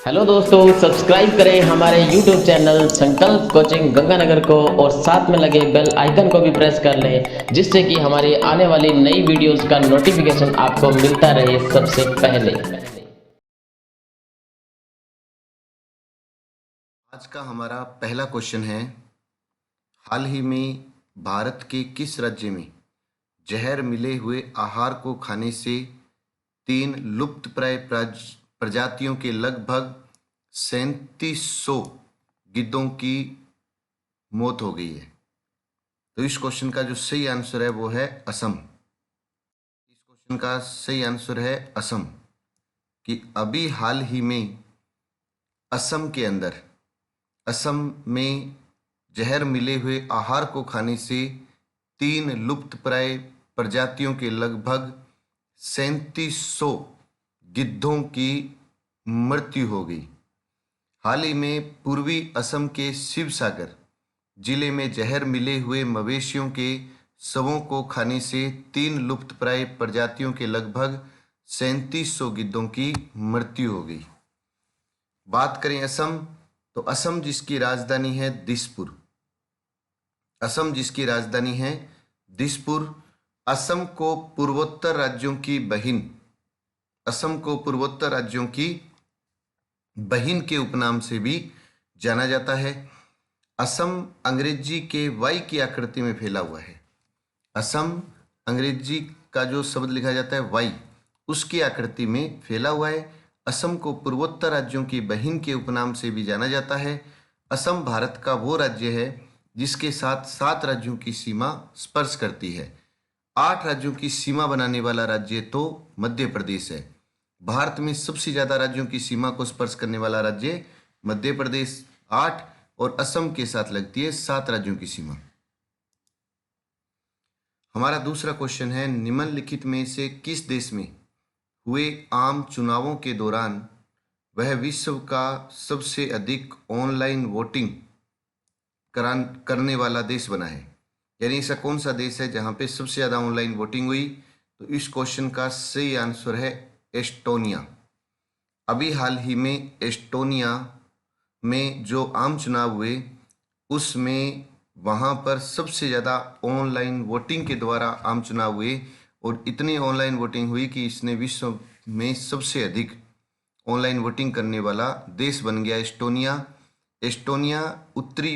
Hello दोस्तों, subscribe करें हमारे YouTube चैनल संकल्प कोचिंग गंगानगर को और साथ में लगे बेल आइकन को भी प्रेस कर लें, जिससे कि हमारी आने वाली नई वीडियोस का नोटिफिकेशन आपको मिलता रहे सबसे पहले। आज का हमारा पहला क्वेश्चन है, हाल ही में भारत के किस राज्य में जहर मिले हुए आहार को खाने से 3 लुप्तप्राय प्रजातियों के लगभग 3700 गिद्धों की मौत हो गई है? तो इस क्वेश्चन का जो सही आंसर है वो है असम। इस क्वेश्चन का सही आंसर है असम, कि अभी हाल ही में असम के अंदर, असम में जहर मिले हुए आहार को खाने से 3 लुप्तप्राय प्रजातियों के लगभग 3700 गिद्धों की मृत्यु हो गई। हाल ही में पूर्वी असम के शिवसागर जिले में जहर मिले हुए मवेशियों के शवों को खाने से 3 लुप्तप्राय प्रजातियों के लगभग 3700 गिद्धों की मृत्यु हो गई। बात करें असम, तो असम जिसकी राजधानी है दिसपुर, असम जिसकी राजधानी है दिसपुर, असम को पूर्वोत्तर राज्यों की बहिन, असम को पूर्वोत्तर राज्यों की बहिन के उपनाम से भी जाना जाता है। असम अंग्रेजी के वाई की आकृति में फैला हुआ है। असम अंग्रेजी का जो शब्द लिखा जाता है वाई, उसकी आकृति में फैला हुआ है। असम को पूर्वोत्तर राज्यों की बहिन के उपनाम से भी जाना जाता है। असम भारत का वो राज्य है जिसके साथ 7 राज्यों की सीमा स्पर्श करती है। 8 राज्यों की सीमा बनाने वाला राज्य तो मध्य प्रदेश है। भारत में सबसे ज्यादा राज्यों की सीमा को स्पर्श करने वाला राज्य मध्य प्रदेश 8, और असम के साथ लगती है 7 राज्यों की सीमा। हमारा दूसरा क्वेश्चन है, निम्नलिखित में से किस देश में हुए आम चुनावों के दौरान वह विश्व का सबसे अधिक ऑनलाइन वोटिंग करने वाला देश बना है? यानी ऐसा कौन सा देश है जहां पे सबसे ज्यादा ऑनलाइन वोटिंग हुई? तो इस क्वेश्चन का सही आंसर है एस्टोनिया। अभी हाल ही में एस्टोनिया में जो आम चुनाव हुए उसमें वहां पर सबसे ज़्यादा ऑनलाइन वोटिंग के द्वारा आम चुनाव हुए, और इतनी ऑनलाइन वोटिंग हुई कि इसने विश्व में सबसे अधिक ऑनलाइन वोटिंग करने वाला देश बन गया एस्टोनिया। एस्टोनिया उत्तरी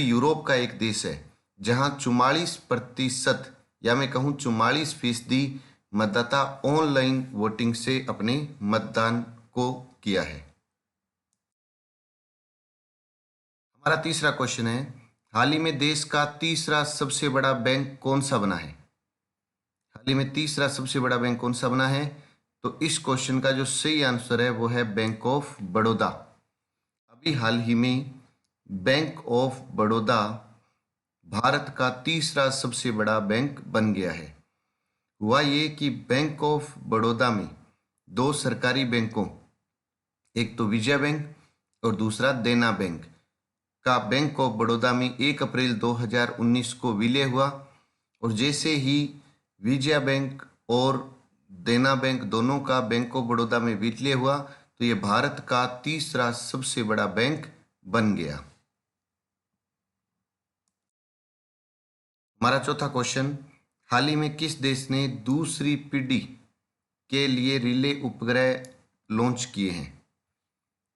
यूरोप का एक देश है जहां 44%, या मैं कहूं 44% मतदाता ऑनलाइन वोटिंग से अपने मतदान को किया है। हमारा तीसरा क्वेश्चन है, हाल ही में देश का तीसरा सबसे बड़ा बैंक कौन सा बना है? हाल ही में तीसरा सबसे बड़ा बैंक कौन सा बना है? तो इस क्वेश्चन का जो सही आंसर है वो है बैंक ऑफ बड़ौदा। अभी हाल ही में बैंक ऑफ बड़ौदा भारत का तीसरा सबसे बड़ा बैंक बन गया है। हुआ ये कि बैंक ऑफ बड़ौदा में 2 सरकारी बैंकों, एक तो विजया बैंक और दूसरा देना बैंक का बैंक ऑफ बड़ौदा में 1 अप्रैल 2019 को विलय हुआ। और जैसे ही विजया बैंक और देना बैंक दोनों का बैंक ऑफ बड़ौदा में विलय हुआ, तो ये भारत का तीसरा सबसे बड़ा बैंक बन गया। हमारा चौथा क्वेश्चन, हाल ही में किस देश ने दूसरी पीढ़ी के लिए रिले उपग्रह लॉन्च किए हैं?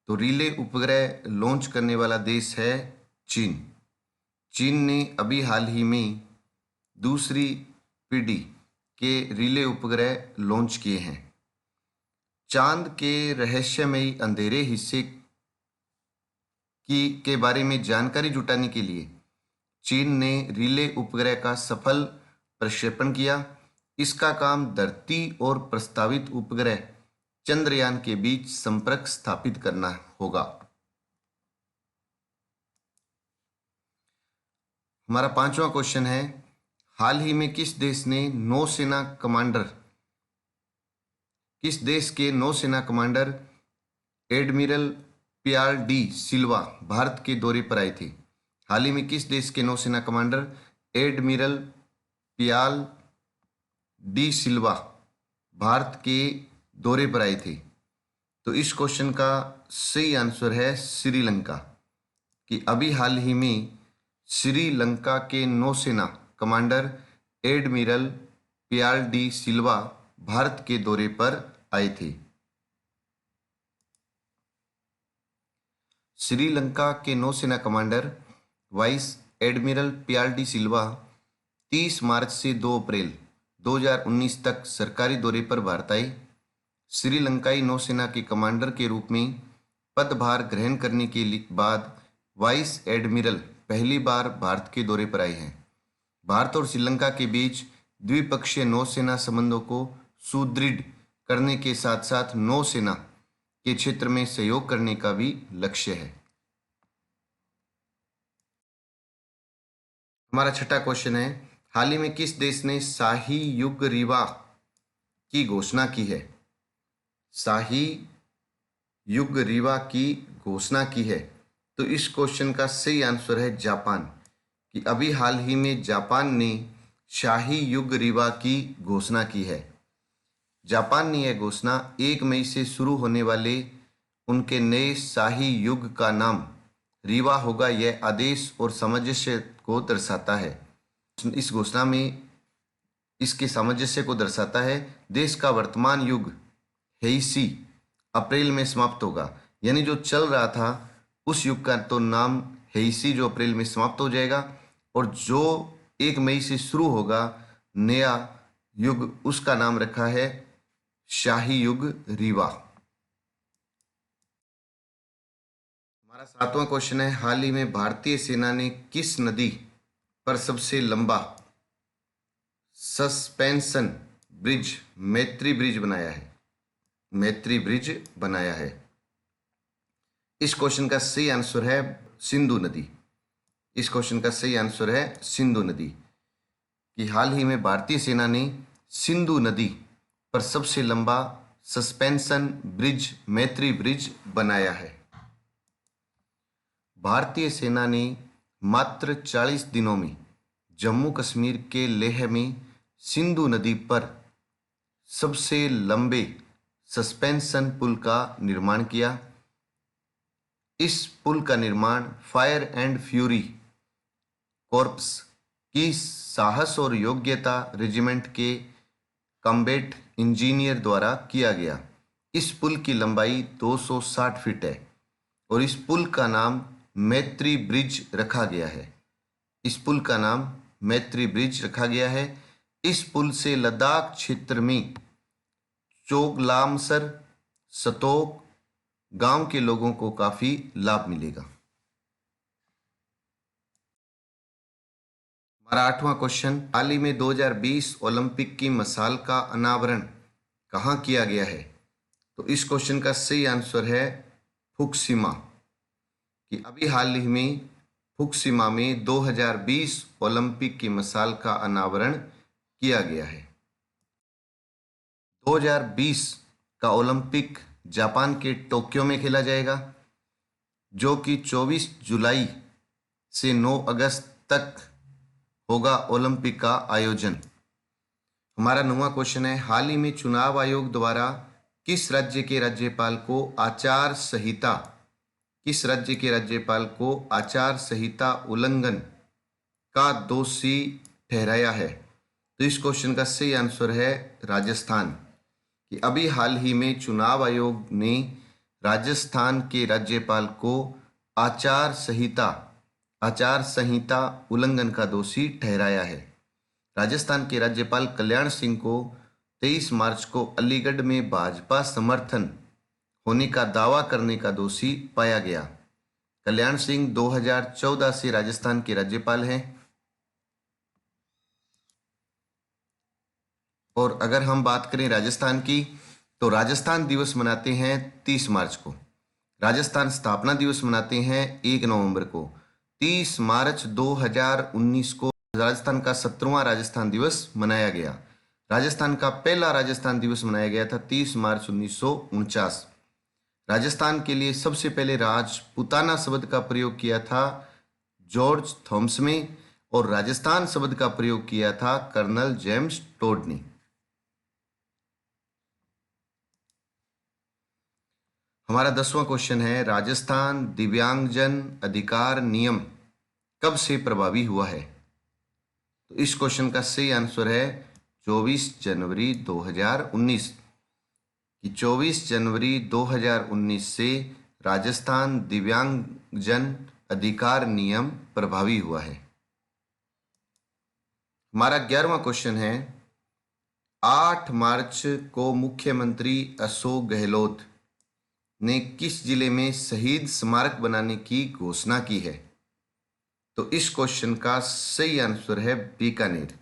तो रिले उपग्रह लॉन्च करने वाला देश है चीन। चीन ने अभी हाल ही में दूसरी पीढ़ी के रिले उपग्रह लॉन्च किए हैं। चांद के रहस्यमयी अंधेरे हिस्से के बारे में जानकारी जुटाने के लिए चीन ने रिले उपग्रह का सफल प्रक्षेपण किया। इसका काम धरती और प्रस्तावित उपग्रह चंद्रयान के बीच संपर्क स्थापित करना होगा। हमारा पांचवा क्वेश्चन है, हाल ही में किस देश के नौसेना कमांडर एडमिरल पियार डी सिल्वा भारत के दौरे पर आए थे? हाल ही में किस देश के नौसेना कमांडर एडमिरल पियाल डी सिल्वा भारत के दौरे पर आए थे? तो इस क्वेश्चन का सही आंसर है श्रीलंका। कि अभी हाल ही में श्रीलंका के नौसेना कमांडर एडमिरल पियाल डी सिल्वा भारत के दौरे पर आए थे। श्रीलंका के नौसेना कमांडर वाइस एडमिरल पियाल डी सिल्वा 30 मार्च से 2 अप्रैल 2019 तक सरकारी दौरे पर भारत आए। श्रीलंकाई नौसेना के कमांडर के रूप में पदभार ग्रहण करने के बाद वाइस एडमिरल पहली बार भारत के दौरे पर आए हैं। भारत और श्रीलंका के बीच द्विपक्षीय नौसेना संबंधों को सुदृढ़ करने के साथ साथ नौसेना के क्षेत्र में सहयोग करने का भी लक्ष्य है। हमारा छठा क्वेश्चन है, हाल ही में किस देश ने शाही युग रीवा की घोषणा की है? शाही युग रीवा की घोषणा की है। तो इस क्वेश्चन का सही आंसर है जापान। कि अभी हाल ही में जापान ने शाही युग रीवा की घोषणा की है। जापान ने यह घोषणा 1 मई से शुरू होने वाले उनके नए शाही युग का नाम रीवा होगा। यह आदेश और सामंजस्य को दर्शाता है। इस घोषणा में इसके सामंजस्य को दर्शाता है। देश का वर्तमान युग हेईसी अप्रैल में समाप्त होगा। यानी जो चल रहा था उस युग का तो नाम हेईसी जो अप्रैल में समाप्त हो जाएगा, और जो 1 मई से शुरू होगा नया युग उसका नाम रखा है शाही युग रीवा। हमारा 7वां क्वेश्चन है, हाल ही में भारतीय सेना ने किस नदी पर सबसे लंबा सस्पेंशन ब्रिज मैत्री ब्रिज बनाया है? मैत्री ब्रिज बनाया है। इस क्वेश्चन का सही आंसर है सिंधु नदी। इस क्वेश्चन का सही आंसर है सिंधु नदी। कि हाल ही में भारतीय सेना ने सिंधु नदी पर सबसे लंबा सस्पेंशन ब्रिज मैत्री ब्रिज बनाया है। भारतीय सेना ने मात्र 40 दिनों में जम्मू कश्मीर के लेह में सिंधु नदी पर सबसे लंबे सस्पेंशन पुल का निर्माण किया। इस पुल का निर्माण फायर एंड फ्यूरी कॉर्प्स की साहस और योग्यता रेजिमेंट के कॉम्बैट इंजीनियर द्वारा किया गया। इस पुल की लंबाई 260 फीट है और इस पुल का नाम मैत्री ब्रिज रखा गया है। इस पुल का नाम मैत्री ब्रिज रखा गया है। इस पुल से लद्दाख क्षेत्र में चोगलामसर सतोक गांव के लोगों को काफी लाभ मिलेगा। हमारा 8वां क्वेश्चन, हाल ही में 2020 ओलंपिक की मशाल का अनावरण कहाँ किया गया है? तो इस क्वेश्चन का सही आंसर है फुकुशिमा। कि अभी हाल ही में फुकुशिमा में 2020 ओलंपिक की मशाल का अनावरण किया गया है। 2020 का ओलंपिक जापान के टोक्यो में खेला जाएगा, जो कि 24 जुलाई से 9 अगस्त तक होगा ओलंपिक का आयोजन। हमारा 9वां क्वेश्चन है, हाल ही में चुनाव आयोग द्वारा किस राज्य के राज्यपाल को आचार संहिता उल्लंघन का दोषी ठहराया है? तो इस क्वेश्चन का सही आंसर है राजस्थान। कि अभी हाल ही में चुनाव आयोग ने राजस्थान के राज्यपाल को आचार संहिता उल्लंघन का दोषी ठहराया है। राजस्थान के राज्यपाल कल्याण सिंह को 23 मार्च को अलीगढ़ में भाजपा समर्थन होने का दावा करने का दोषी पाया गया। कल्याण सिंह 2014 से राजस्थान के राज्यपाल हैं। और अगर हम बात करें राजस्थान की, तो राजस्थान दिवस मनाते हैं 30 मार्च को। राजस्थान स्थापना दिवस मनाते हैं 1 नवंबर को। 30 मार्च 2019 को राजस्थान का 17वां राजस्थान दिवस मनाया गया। राजस्थान का पहला राजस्थान दिवस मनाया गया था 30 मार्च 1949। राजस्थान के लिए सबसे पहले राजपूताना शब्द का प्रयोग किया था जॉर्ज थॉमस ने, और राजस्थान शब्द का प्रयोग किया था कर्नल जेम्स टोड ने। हमारा 10वां क्वेश्चन है, राजस्थान दिव्यांगजन अधिकार नियम कब से प्रभावी हुआ है? तो इस क्वेश्चन का सही आंसर है 24 जनवरी 2019 कि 24 जनवरी 2019 से राजस्थान दिव्यांगजन अधिकार नियम प्रभावी हुआ है। हमारा 11वां क्वेश्चन है, 8 मार्च को मुख्यमंत्री अशोक गहलोत ने किस जिले में शहीद स्मारक बनाने की घोषणा की है? तो इस क्वेश्चन का सही आंसर है बीकानेर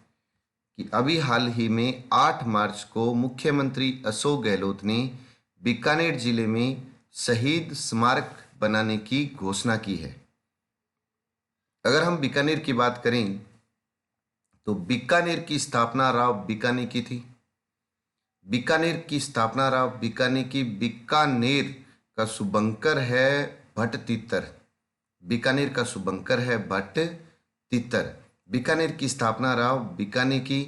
कि अभी हाल ही में 8 मार्च को मुख्यमंत्री अशोक गहलोत ने बीकानेर जिले में शहीद स्मारक बनाने की घोषणा की है। अगर हम बीकानेर की बात करें तो बीकानेर की स्थापना राव बीकानेर की थी। बीकानेर की स्थापना राव बीकानेर की। बीकानेर का शुभंकर है भट्ट तितर। बीकानेर का शुभंकर है भट्ट तितर। बीकानेर की स्थापना राव बीकानेर की।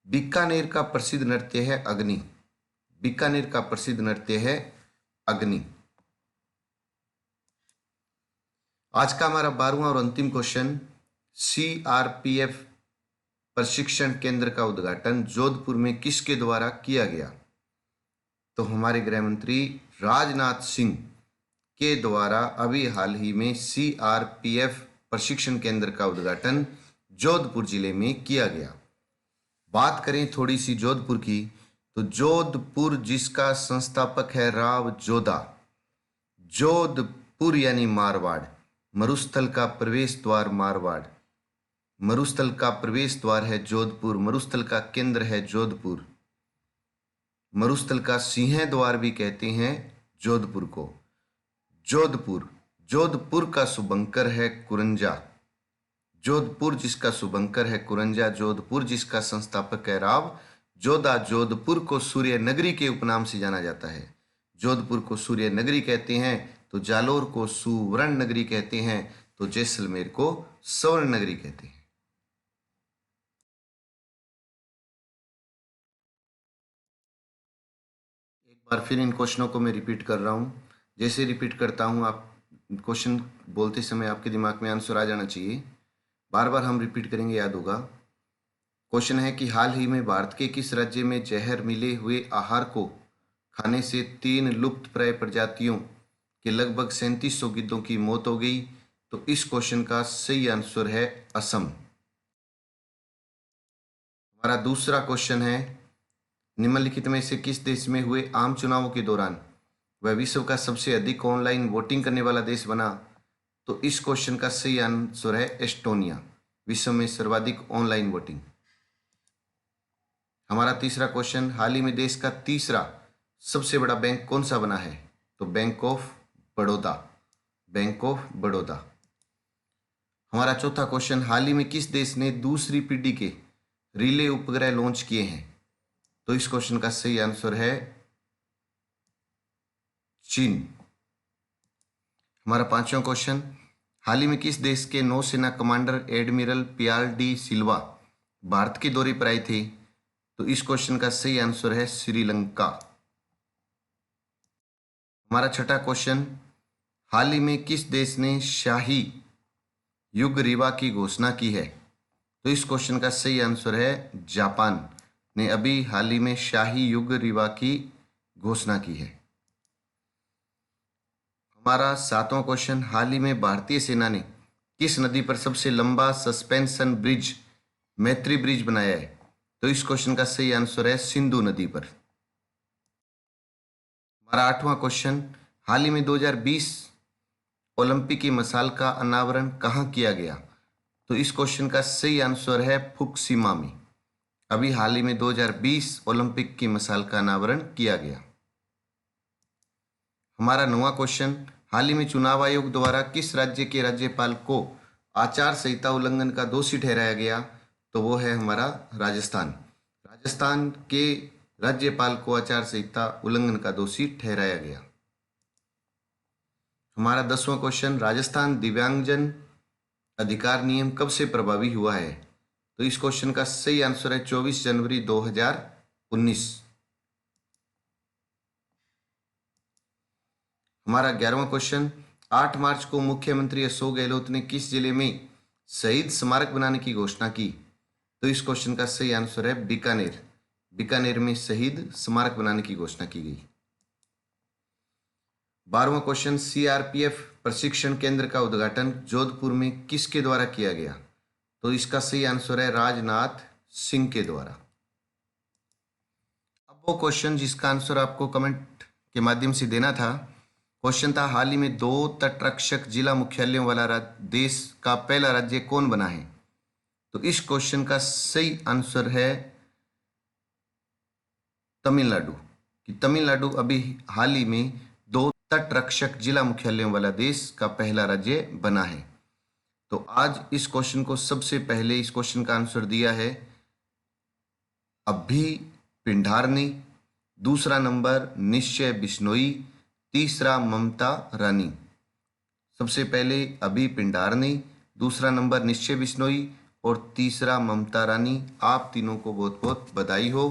बीकानेर का प्रसिद्ध नृत्य है अग्नि। बीकानेर का प्रसिद्ध नृत्य है अग्नि। आज का हमारा 12वां और अंतिम क्वेश्चन, सीआरपीएफ प्रशिक्षण केंद्र का उद्घाटन जोधपुर में किसके द्वारा किया गया? तो हमारे गृह मंत्री राजनाथ सिंह के द्वारा अभी हाल ही में सीआरपीएफ प्रशिक्षण केंद्र का उद्घाटन जोधपुर जिले में किया गया। बात करें थोड़ी सी जोधपुर की, तो जोधपुर जिसका संस्थापक है राव जोधा। जोधपुर यानी मारवाड़। मरुस्थल का प्रवेश द्वार मारवाड़। मरुस्थल का प्रवेश द्वार है जोधपुर। मरुस्थल का केंद्र है जोधपुर। मरुस्थल का सिंह द्वार भी कहते हैं जोधपुर को। जोधपुर। जोधपुर का शुभंकर है कुरंजा। जोधपुर जिसका शुभंकर है कुरंजा। जोधपुर जिसका संस्थापक है राव जोधा। जोधपुर को सूर्य नगरी के उपनाम से जाना जाता है। जोधपुर को सूर्य नगरी कहते हैं, तो जालोर को सुवर्ण नगरी कहते हैं, तो जैसलमेर को स्वर्ण नगरी कहते हैं। एक बार फिर इन क्वेश्चनों को मैं रिपीट कर रहा हूँ। जैसे रिपीट करता हूँ, आप क्वेश्चन बोलते समय आपके दिमाग में आंसर आ जाना चाहिए। बार बार हम रिपीट करेंगे, याद होगा। क्वेश्चन है कि हाल ही में भारत के किस राज्य में जहर मिले हुए आहार को खाने से 3 लुप्तप्राय प्रजातियों के लगभग 3700 गिद्धों की मौत हो गई? तो इस क्वेश्चन का सही आंसर है असम। हमारा दूसरा क्वेश्चन है, निम्नलिखित में से किस देश में हुए आम चुनावों के दौरान वह विश्व का सबसे अधिक ऑनलाइन वोटिंग करने वाला देश बना? तो इस क्वेश्चन का सही आंसर है एस्टोनिया। विश्व में सर्वाधिक ऑनलाइन वोटिंग। हमारा तीसरा क्वेश्चन, हाल ही में देश का तीसरा सबसे बड़ा बैंक कौन सा बना है? तो bank of Baroda. Bank of Baroda. हमारा चौथा क्वेश्चन, हाल ही में किस देश ने दूसरी पीढ़ी के रिले उपग्रह लॉन्च किए हैं? तो इस क्वेश्चन का सही आंसर है चीन। हमारा पांचवा क्वेश्चन, हाल ही में किस देश के नौसेना कमांडर एडमिरल पियार डी सिल्वा भारत के दौरे पर आए थे? तो इस क्वेश्चन का सही आंसर है श्रीलंका। हमारा छठा क्वेश्चन, हाल ही में किस देश ने शाही युग रीवा की घोषणा की है? तो इस क्वेश्चन का सही आंसर है जापान ने अभी हाल ही में शाही युग रीवा की घोषणा की है। हमारा सातवां क्वेश्चन, हाल ही में भारतीय सेना ने किस नदी पर सबसे लंबा सस्पेंशन ब्रिज मैत्री ब्रिज बनाया है? तो इस क्वेश्चन का सही आंसर है सिंधु नदी पर। हमारा आठवां क्वेश्चन, हाल ही में 2020 ओलंपिक की मशाल का अनावरण कहाँ किया गया? तो इस क्वेश्चन का सही आंसर है फुकुशिमा में। अभी हाल ही में 2020 ओलंपिक की मशाल का अनावरण किया गया। हमारा 9वां क्वेश्चन, हाल ही में चुनाव आयोग द्वारा किस राज्य के राज्यपाल को आचार संहिता उल्लंघन का दोषी ठहराया गया? तो वो है हमारा राजस्थान। राजस्थान के राज्यपाल को आचार संहिता उल्लंघन का दोषी ठहराया गया। हमारा 10वां क्वेश्चन, राजस्थान दिव्यांगजन अधिकार नियम कब से प्रभावी हुआ है? तो इस क्वेश्चन का सही आंसर है 24 जनवरी 2019। हमारा 11वां क्वेश्चन, 8 मार्च को मुख्यमंत्री अशोक गहलोत ने किस जिले में शहीद स्मारक बनाने की घोषणा की? तो इस क्वेश्चन का सही आंसर है बीकानेर। बीकानेर में शहीद स्मारक बनाने की घोषणा की गई। 12वां क्वेश्चन, सीआरपीएफ प्रशिक्षण केंद्र का उद्घाटन जोधपुर में किसके द्वारा किया गया? तो इसका सही आंसर है राजनाथ सिंह के द्वारा। अब वो क्वेश्चन जिसका आंसर आपको कमेंट के माध्यम से देना था, क्वेश्चन था हाल ही में 2 तटरक्षक जिला मुख्यालयों वाला देश का पहला राज्य कौन बना है? तो इस क्वेश्चन का सही आंसर है तमिलनाडु। कि तमिलनाडु अभी हाल ही में 2 तटरक्षक जिला मुख्यालयों वाला देश का पहला राज्य बना है। तो आज इस क्वेश्चन को सबसे पहले इस क्वेश्चन का आंसर दिया है अभी पिंडारनी, दूसरा नंबर निश्चय बिश्नोई, तीसरा ममता रानी। सबसे पहले अभी पिंडारनी, दूसरा नंबर निश्चय बिश्नोई और तीसरा ममता रानी। आप तीनों को बहुत बहुत बधाई हो।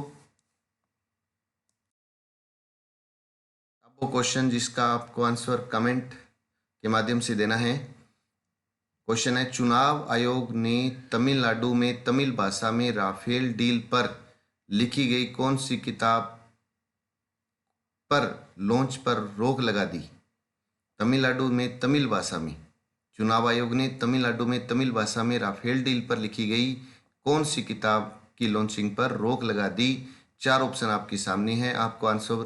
अब वो क्वेश्चन जिसका आपको आंसर कमेंट के माध्यम से देना है, क्वेश्चन है चुनाव आयोग ने तमिलनाडु में तमिल भाषा में राफेल डील पर लिखी गई कौन सी किताब पर लॉन्च पर रोक लगा दी? तमिलनाडु में तमिल भाषा में चुनाव आयोग ने तमिलनाडु में तमिल भाषा में राफेल डील पर लिखी गई कौन सी किताब की लॉन्चिंग पर रोक लगा दी? 4 ऑप्शन आपके सामने हैं, आपको आंसर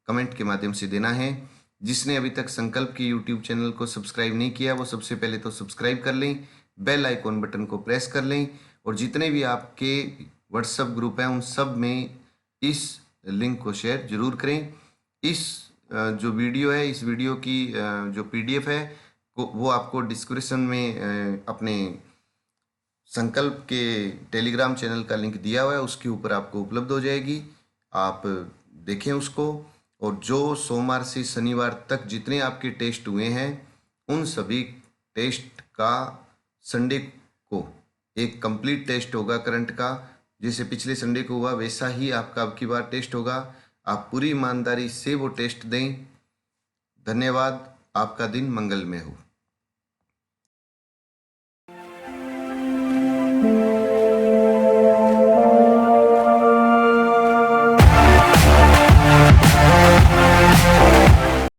कमेंट के माध्यम से देना है। जिसने अभी तक संकल्प के यूट्यूब चैनल को सब्सक्राइब नहीं किया वो सबसे पहले तो सब्सक्राइब कर लें, बेल आइकॉन बटन को प्रेस कर लें और जितने भी आपके व्हाट्सएप ग्रुप हैं उन सब में इस लिंक को शेयर जरूर करें। इस जो वीडियो है, इस वीडियो की जो पीडीएफ है वो आपको डिस्क्रिप्शन में अपने संकल्प के टेलीग्राम चैनल का लिंक दिया हुआ है, उसके ऊपर आपको उपलब्ध हो जाएगी। आप देखें उसको। और जो सोमवार से शनिवार तक जितने आपके टेस्ट हुए हैं उन सभी टेस्ट का संडे को एक कंप्लीट टेस्ट होगा करंट का। जैसे पिछले संडे को हुआ वैसा ही आपका अब की बार टेस्ट होगा। आप पूरी ईमानदारी से वो टेस्ट दें। धन्यवाद। आपका दिन मंगलमय हो।